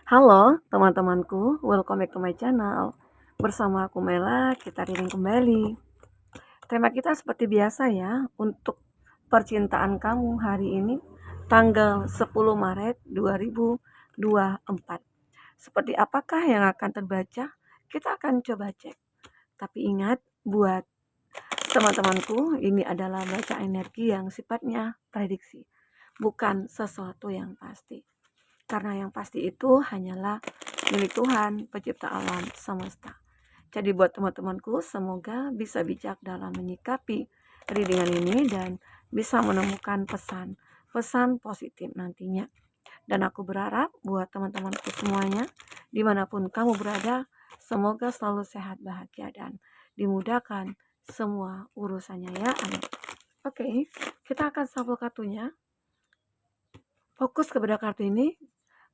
Halo teman-temanku, welcome back to my channel. Bersama aku Mela, kita reading kembali. Tema kita seperti biasa ya, untuk percintaan kamu hari ini, tanggal 10 Maret 2024. Seperti apakah yang akan terbaca? Kita akan coba cek. Tapi ingat, buat teman-temanku, ini adalah baca energi yang sifatnya prediksi, bukan sesuatu yang pasti. Karena yang pasti itu hanyalah milik Tuhan, pencipta alam semesta. Jadi buat teman-temanku, semoga bisa bijak dalam menyikapi readingan ini dan bisa menemukan pesan positif nantinya. Dan aku berharap buat teman-temanku semuanya, dimanapun kamu berada, semoga selalu sehat, bahagia, dan dimudahkan semua urusannya ya. Amin. Oke, kita akan shuffle kartunya. Fokus kepada kartu ini.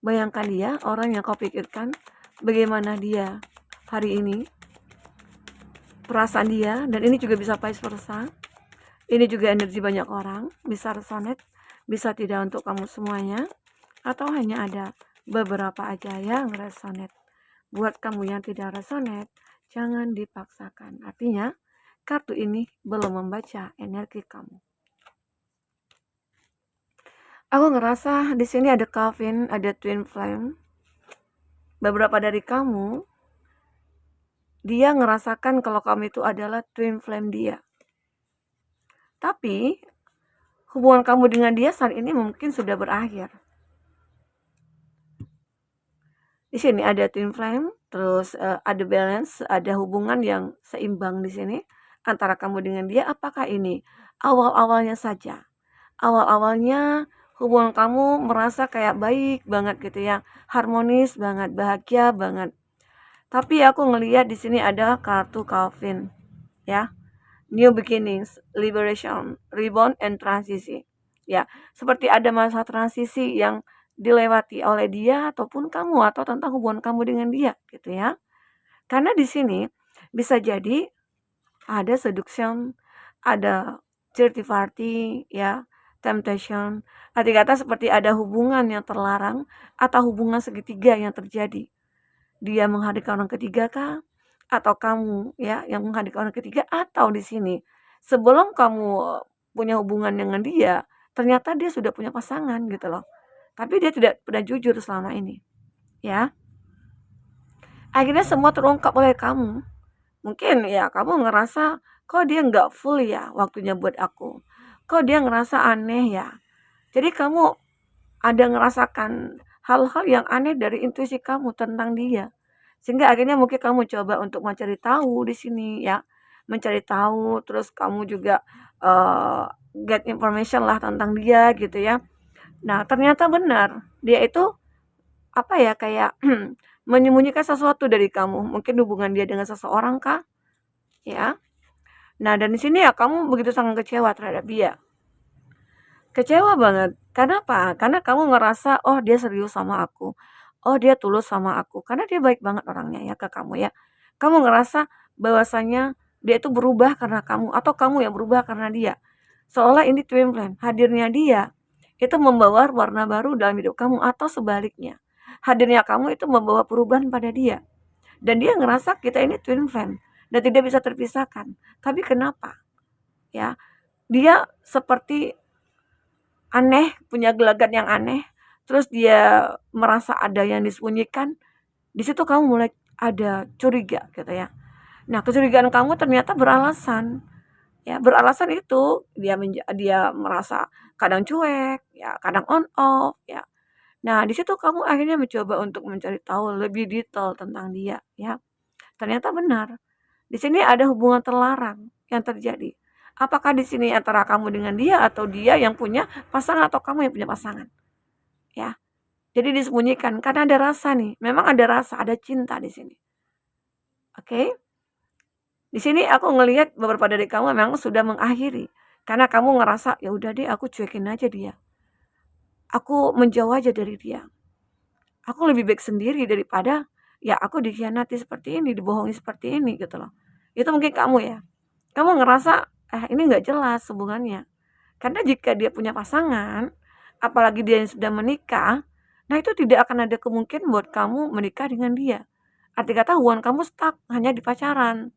Bayangkan dia, orang yang kau pikirkan, bagaimana dia hari ini, perasaan dia, dan ini juga bisa vice versa. Ini juga energi banyak orang, bisa resonate, bisa tidak untuk kamu semuanya, atau hanya ada beberapa aja yang resonate. Buat kamu yang tidak resonate, jangan dipaksakan. Artinya, kartu ini belum membaca energi kamu. Aku ngerasa di sini ada Calvin, ada Twin Flame. Beberapa dari kamu, dia ngerasakan kalau kamu itu adalah twin flame dia. Tapi, hubungan kamu dengan dia saat ini mungkin sudah berakhir. Di sini ada twin flame, terus ada balance, ada hubungan yang seimbang di sini antara kamu dengan dia. Apakah ini awal-awalnya saja? Awal-awalnya hubungan kamu merasa kayak baik banget gitu ya, harmonis banget, bahagia banget. Tapi aku ngelihat di sini ada kartu Calvin, ya. New beginnings, liberation, rebound, and transisi. Ya, seperti ada masa transisi yang dilewati oleh dia ataupun kamu atau tentang hubungan kamu dengan dia gitu ya. Karena di sini bisa jadi ada seduction, ada dirty party ya, temptation. Arti kata seperti ada hubungan yang terlarang atau hubungan segitiga yang terjadi. Dia menghadirkan orang ketiga kah? Atau kamu ya yang menghadirkan orang ketiga, atau di sini sebelum kamu punya hubungan dengan dia, ternyata dia sudah punya pasangan gitu loh. Tapi dia tidak pernah jujur selama ini. Ya. Akhirnya semua terungkap oleh kamu. Mungkin ya kamu ngerasa kok dia nggak full ya waktunya buat aku. Kok dia ngerasa aneh ya. Jadi kamu ada ngerasakan hal-hal yang aneh dari intuisi kamu tentang dia. Sehingga akhirnya mungkin kamu coba untuk mencari tahu di sini ya. Mencari tahu, terus kamu juga get information lah tentang dia gitu ya. Nah, ternyata benar. Dia itu apa ya kayak menyembunyikan sesuatu dari kamu. Mungkin hubungan dia dengan seseorang kah? Ya. Nah, dan di sini ya kamu begitu sangat kecewa terhadap dia. Kecewa banget. Kenapa? Karena kamu ngerasa, oh dia serius sama aku. Oh dia tulus sama aku. Karena dia baik banget orangnya ya ke kamu ya. Kamu ngerasa bahwasanya dia itu berubah karena kamu. Atau kamu yang berubah karena dia. Seolah ini twin flame. Hadirnya dia itu membawa warna baru dalam hidup kamu. Atau sebaliknya. Hadirnya kamu itu membawa perubahan pada dia. Dan dia ngerasa kita ini twin flame. Dan tidak bisa terpisahkan. Tapi kenapa? Ya, dia seperti aneh, punya gelagat yang aneh, terus dia merasa ada yang disembunyikan, di situ kamu mulai ada curiga gitu ya. Nah, kecurigaan kamu ternyata beralasan. Ya, beralasan itu dia merasa kadang cuek, ya, kadang on off, ya. Nah, di situ kamu akhirnya mencoba untuk mencari tahu lebih detail tentang dia, ya. Ternyata benar. Di sini ada hubungan terlarang yang terjadi. Apakah di sini antara kamu dengan dia atau dia yang punya pasangan atau kamu yang punya pasangan? Ya. Jadi disembunyikan karena ada rasa nih. Memang ada rasa, ada cinta di sini. Oke? Di sini aku ngelihat beberapa dari kamu memang sudah mengakhiri karena kamu ngerasa ya udah deh aku cuekin aja dia. Aku menjauh aja dari dia. Aku lebih baik sendiri daripada ya aku dikhianati seperti ini, dibohongi seperti ini gitu loh. Itu mungkin kamu ya. Kamu ngerasa ini nggak jelas hubungannya. Karena jika dia punya pasangan, apalagi dia yang sudah menikah, Nah, itu tidak akan ada kemungkinan buat kamu menikah dengan dia. Arti kata hubungan kamu stuck hanya di pacaran.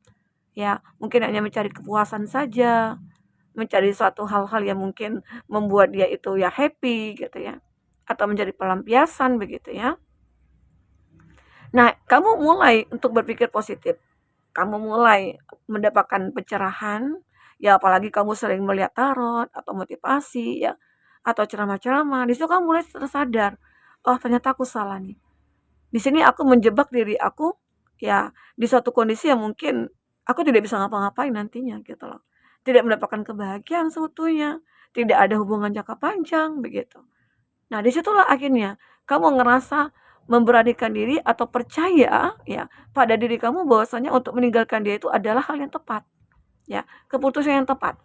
Ya, mungkin hanya mencari kepuasan saja, mencari suatu hal-hal yang mungkin membuat dia itu ya happy gitu ya. Atau menjadi pelampiasan begitu ya. Nah, kamu mulai untuk berpikir positif. Kamu mulai mendapatkan pencerahan, ya apalagi kamu sering melihat tarot atau motivasi ya, atau ceramah-ceramah, di situ kamu mulai tersadar, oh ternyata aku salah nih. Di sini aku menjebak diri aku ya di suatu kondisi yang mungkin aku tidak bisa ngapa-ngapain nantinya gitu loh. Tidak mendapatkan kebahagiaan seutuhnya, tidak ada hubungan jangka panjang begitu. Nah, disitulah akhirnya kamu ngerasa memberanikan diri atau percaya ya pada diri kamu bahwasanya untuk meninggalkan dia itu adalah hal yang tepat. Ya, keputusan yang tepat.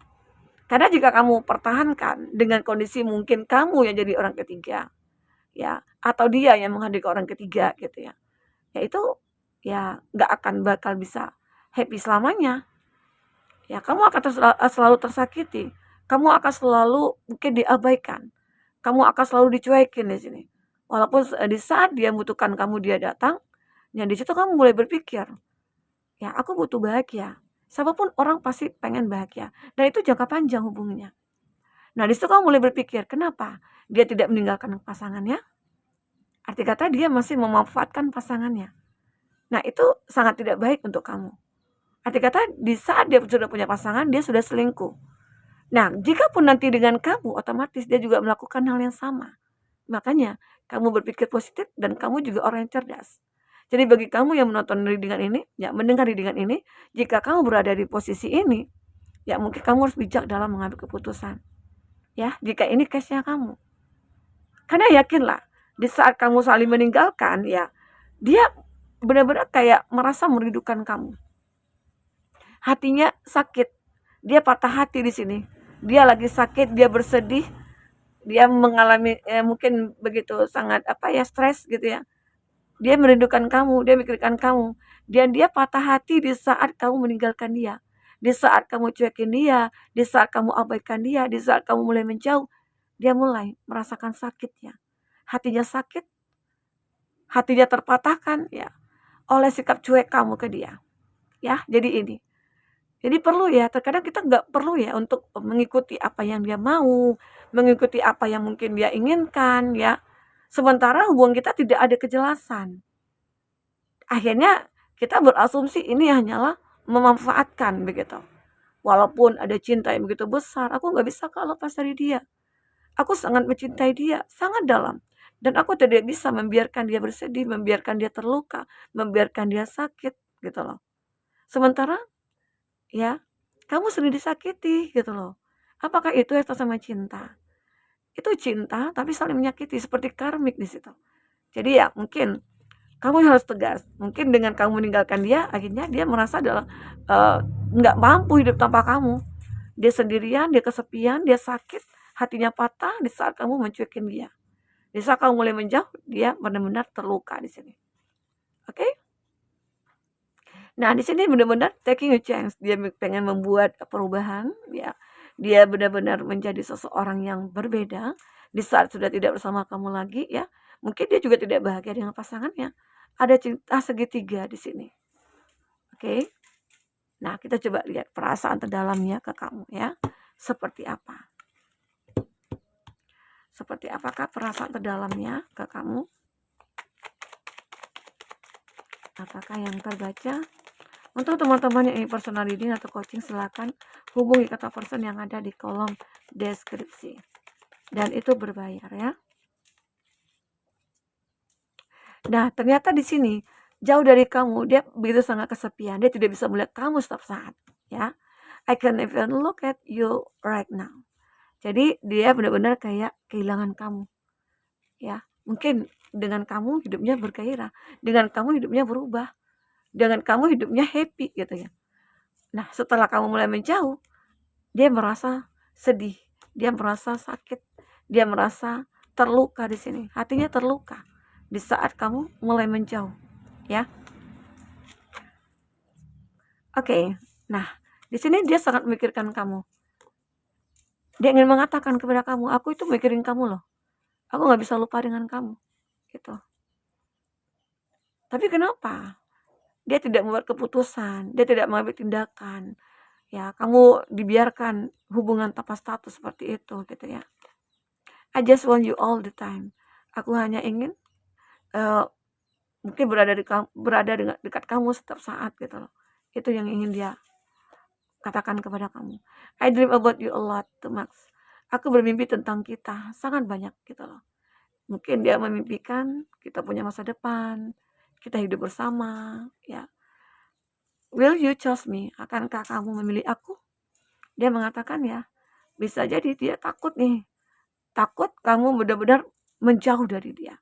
Karena jika kamu pertahankan dengan kondisi mungkin kamu yang jadi orang ketiga, ya, atau dia yang menghadirkan orang ketiga gitu ya. Ya itu ya nggak akan bakal bisa happy selamanya. Ya, kamu akan selalu tersakiti. Kamu akan selalu mungkin diabaikan. Kamu akan selalu dicuekin di sini. Walaupun di saat dia membutuhkan kamu dia datang, ya di situ kamu mulai berpikir, ya aku butuh bahagia. Siapapun orang pasti pengen bahagia. Dan itu jangka panjang hubungannya. Nah di situ kamu mulai berpikir, kenapa dia tidak meninggalkan pasangannya? Arti kata dia masih memanfaatkan pasangannya. Nah itu sangat tidak baik untuk kamu. Arti kata di saat dia sudah punya pasangan, dia sudah selingkuh. Nah, jika pun nanti dengan kamu, otomatis dia juga melakukan hal yang sama. Makanya, kamu berpikir positif dan kamu juga orang yang cerdas. Jadi bagi kamu yang menonton readingan ini, ya mendengar readingan ini, jika kamu berada di posisi ini, ya mungkin kamu harus bijak dalam mengambil keputusan. Ya, jika ini case-nya kamu. Karena yakinlah, di saat kamu saling meninggalkan, ya, dia benar-benar kayak merasa merindukan kamu. Hatinya sakit. Dia patah hati di sini. Dia lagi sakit, dia bersedih, dia mengalami mungkin begitu sangat stres gitu ya. Dia merindukan kamu, dia mikirkan kamu. Dan dia patah hati di saat kamu meninggalkan dia. Di saat kamu cuekin dia, di saat kamu abaikan dia, di saat kamu mulai menjauh, dia mulai merasakan sakitnya. Hatinya sakit, hatinya terpatahkan ya oleh sikap cuek kamu ke dia. Ya, jadi ini. Jadi perlu ya, terkadang kita nggak perlu ya untuk mengikuti apa yang dia mau, mengikuti apa yang mungkin dia inginkan ya. Sementara hubungan kita tidak ada kejelasan. Akhirnya kita berasumsi ini hanyalah memanfaatkan begitu. Walaupun ada cinta yang begitu besar, aku nggak bisa kok lepas dari dia. Aku sangat mencintai dia, sangat dalam. Dan aku tidak bisa membiarkan dia bersedih, membiarkan dia terluka, membiarkan dia sakit gitu loh. Sementara ya, kamu sering disakiti gitu loh. Apakah itu yang sama cinta? Itu cinta tapi saling menyakiti seperti karmik di situ. Jadi ya mungkin kamu harus tegas. Mungkin dengan kamu meninggalkan dia, akhirnya dia merasa adalah nggak mampu hidup tanpa kamu. Dia sendirian, dia kesepian, dia sakit, hatinya patah di saat kamu mencuekin dia. Di saat kamu mulai menjauh, dia benar-benar terluka di sini. Oke? Nah, di sini benar-benar taking a chance. Dia pengen membuat perubahan, ya. Dia benar-benar menjadi seseorang yang berbeda di saat sudah tidak bersama kamu lagi, ya. Mungkin dia juga tidak bahagia dengan pasangannya. Ada cinta segitiga di sini. Oke. Nah, kita coba lihat perasaan terdalamnya ke kamu ya. Seperti apa? Seperti apakah perasaan terdalamnya ke kamu? Apakah yang terbaca? Untuk teman-teman yang ingin personal reading atau coaching, silakan hubungi kata person yang ada di kolom deskripsi. Dan itu berbayar ya. Nah, ternyata di sini jauh dari kamu, dia begitu sangat kesepian. Dia tidak bisa melihat kamu setiap saat, ya. I can even look at you right now. Jadi dia benar-benar kayak kehilangan kamu, ya. Mungkin dengan kamu hidupnya bergairah, dengan kamu hidupnya berubah, dengan kamu hidupnya happy gitu ya. Nah, setelah kamu mulai menjauh, dia merasa sedih, dia merasa sakit, dia merasa terluka di sini. Hatinya terluka di saat kamu mulai menjauh, ya. Oke. Nah, di sini dia sangat memikirkan kamu. Dia ingin mengatakan kepada kamu, aku itu mikirin kamu loh. Aku nggak bisa lupa dengan kamu. gitu. Tapi kenapa dia tidak membuat keputusan, dia tidak mengambil tindakan, ya kamu dibiarkan hubungan tanpa status seperti itu gitu ya. I just want you all the time. Aku hanya ingin mungkin berada dengan dekat kamu setiap saat gitu loh. Itu yang ingin dia katakan kepada kamu. I dream about you a lot, Max. Aku bermimpi tentang kita sangat banyak gitu loh. Mungkin dia memimpikan kita punya masa depan, kita hidup bersama, ya. Will you choose me? Akankah kamu memilih aku? Dia mengatakan ya, bisa jadi dia takut nih. Takut kamu benar-benar menjauh dari dia.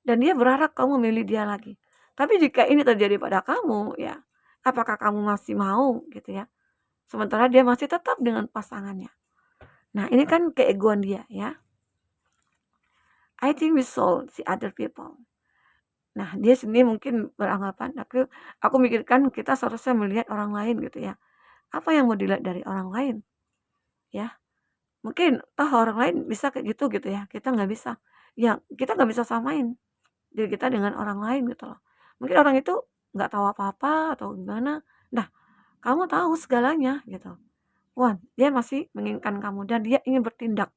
Dan dia berharap kamu memilih dia lagi. Tapi jika ini terjadi pada kamu, ya, apakah kamu masih mau gitu ya? Sementara dia masih tetap dengan pasangannya. Nah, ini kan keegoan dia ya. I think we sold the other people. Nah, dia sendiri mungkin beranggapan, aku mikirkan kita seharusnya melihat orang lain gitu ya. Apa yang mau dilihat dari orang lain? Ya, mungkin orang lain bisa kayak gitu ya. Kita nggak bisa. Ya, kita nggak bisa samain diri kita dengan orang lain gitu loh. Mungkin orang itu nggak tahu apa-apa atau gimana. Nah, kamu tahu segalanya gitu. Wah, dia masih menginginkan kamu dan dia ingin bertindak.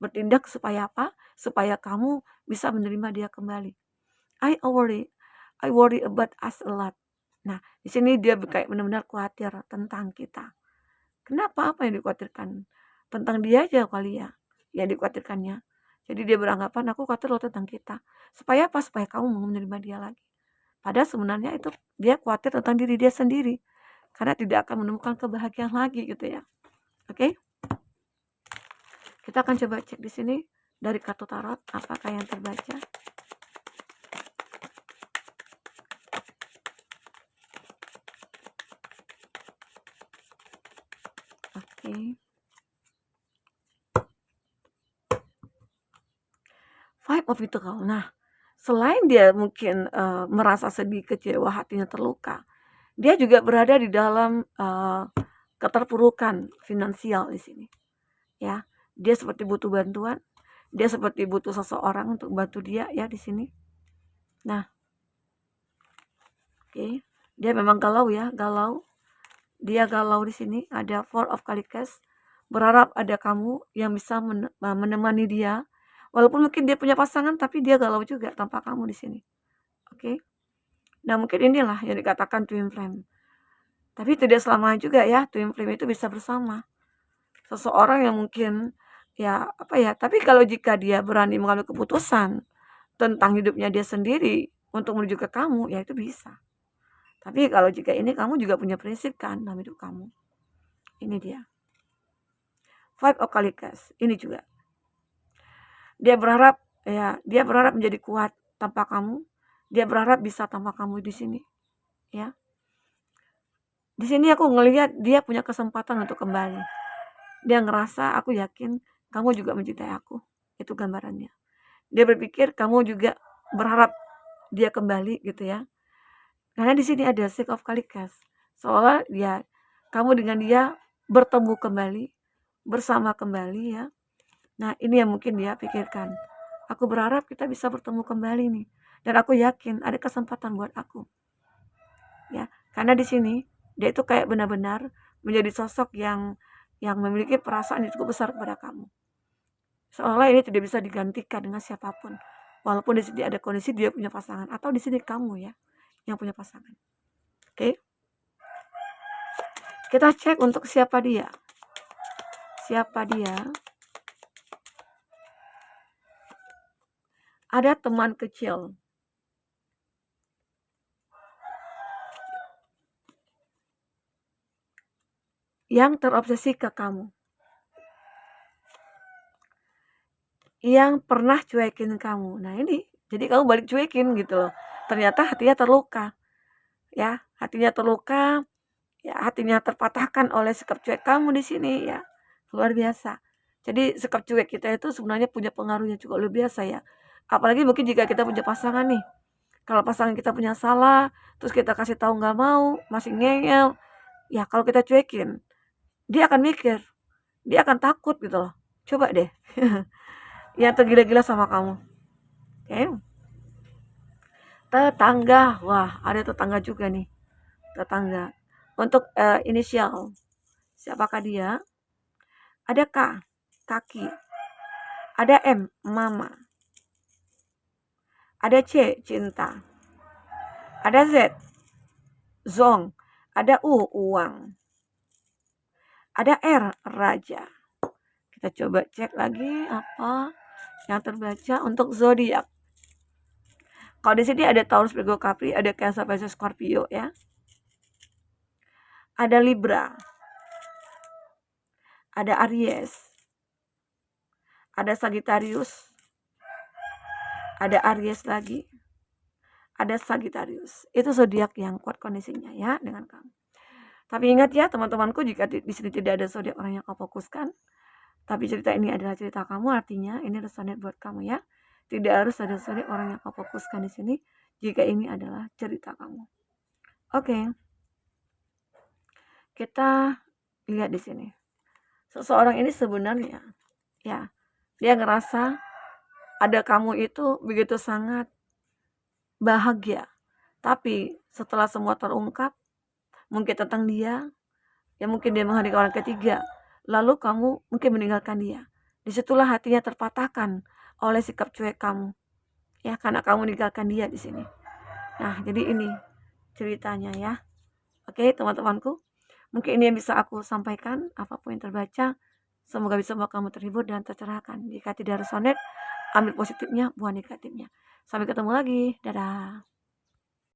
Bertindak supaya apa? Supaya kamu bisa menerima dia kembali. I worry. I worry about us a lot. Nah, di sini dia kayak benar-benar khawatir tentang kita. Kenapa? Apa yang dikhawatirkan? Tentang dia aja kali ya, yang dikhawatirkannya. Jadi dia beranggapan, aku khawatir loh tentang kita. Supaya apa? Supaya kamu mau menerima dia lagi. Padahal sebenarnya itu dia khawatir tentang diri dia sendiri. Karena tidak akan menemukan kebahagiaan lagi gitu ya. Oke? Kita akan coba cek di sini dari kartu tarot apakah yang terbaca. Oke. Five of Pentacles. Nah, selain dia mungkin merasa sedih, kecewa, hatinya terluka, dia juga berada di dalam keterpurukan finansial di sini. Ya, dia seperti butuh bantuan, dia seperti butuh seseorang untuk bantu dia ya di sini. Nah, oke, dia memang galau ya, galau. Dia galau di sini. Ada Four of Cups, berharap ada kamu yang bisa menemani dia. Walaupun mungkin dia punya pasangan, tapi dia galau juga tanpa kamu di sini. Oke. Nah, mungkin inilah yang dikatakan twin flame. Tapi tidak selamanya juga ya, twin flame itu bisa bersama. Seseorang yang mungkin ya apa ya, tapi kalau jika dia berani mengambil keputusan tentang hidupnya dia sendiri untuk menuju ke kamu, ya itu bisa. Tapi kalau jika ini kamu juga punya prinsip kan dalam hidup kamu. Ini dia. Five of Cups, ini juga. Dia berharap menjadi kuat tanpa kamu. Dia berharap bisa tanpa kamu di sini. Ya. Di sini aku ngelihat dia punya kesempatan untuk kembali. Dia ngerasa, aku yakin kamu juga mencintai aku. Itu gambarannya. Dia berpikir kamu juga berharap dia kembali gitu ya. Karena di sini ada Six of Cups. Seolah dia kamu dengan dia bertemu kembali, bersama kembali ya. Nah, ini yang mungkin dia pikirkan. Aku berharap kita bisa bertemu kembali nih. Dan aku yakin ada kesempatan buat aku. Ya, karena di sini dia itu kayak benar-benar menjadi sosok yang memiliki perasaan yang cukup besar kepada kamu. Seolah ini tidak bisa digantikan dengan siapapun. Walaupun di sini ada kondisi dia punya pasangan atau di sini kamu ya yang punya pasangan. Oke. Kita cek untuk siapa dia. Siapa dia? Ada teman kecil. Yang terobsesi ke kamu. Yang pernah cuekin kamu. Nah ini, jadi kamu balik cuekin gitu loh. Ternyata hatinya terluka. Ya, hatinya terluka. Ya, hatinya terpatahkan oleh sikap cuek kamu di sini ya. Luar biasa. Jadi sikap cuek kita itu sebenarnya punya pengaruhnya cukup luar biasa ya. Apalagi mungkin jika kita punya pasangan nih. Kalau pasangan kita punya salah, terus kita kasih tahu nggak mau, masih ngeyel. Ya kalau kita cuekin, dia akan mikir. Dia akan takut gitu loh. Coba deh. Yang tergila-gila sama kamu. Oke. Tetangga, wah ada tetangga juga nih, tetangga. Untuk inisial, siapakah dia? Ada K, kaki. Ada M, mama. Ada C, cinta. Ada Z, zong. Ada U, uang. Ada R, raja. Kita coba cek lagi apa yang terbaca untuk zodiak. Kalau di sini ada Taurus, Virgo, Capri, ada Cancer, Pisces, Scorpio ya. Ada Libra. Ada Aries. Ada Sagittarius. Ada Aries lagi. Ada Sagittarius. Itu zodiak yang kuat kondisinya ya dengan kamu. Tapi ingat ya teman-temanku, jika di sini tidak ada zodiak orang yang kau fokuskan, tapi cerita ini adalah cerita kamu, artinya ini resonate buat kamu ya. Tidak harus ada zodiak orang yang kau fokuskan di sini jika ini adalah cerita kamu. Oke. Kita lihat di sini. Seseorang ini sebenarnya ya, dia ngerasa ada kamu itu begitu sangat bahagia. Tapi setelah semua terungkap, mungkin tentang dia, ya mungkin dia menghadirkan orang ketiga, lalu kamu mungkin meninggalkan dia. Disitulah hatinya terpatahkan oleh sikap cuek kamu, ya karena kamu meninggalkan dia di sini. Nah, jadi ini ceritanya ya. Oke, teman-temanku, mungkin ini yang bisa aku sampaikan. Apapun yang terbaca, semoga bisa membuat kamu terhibur dan tercerahkan. Jika tidak resonate, ambil positifnya, buang negatifnya. Sampai ketemu lagi. Dadah.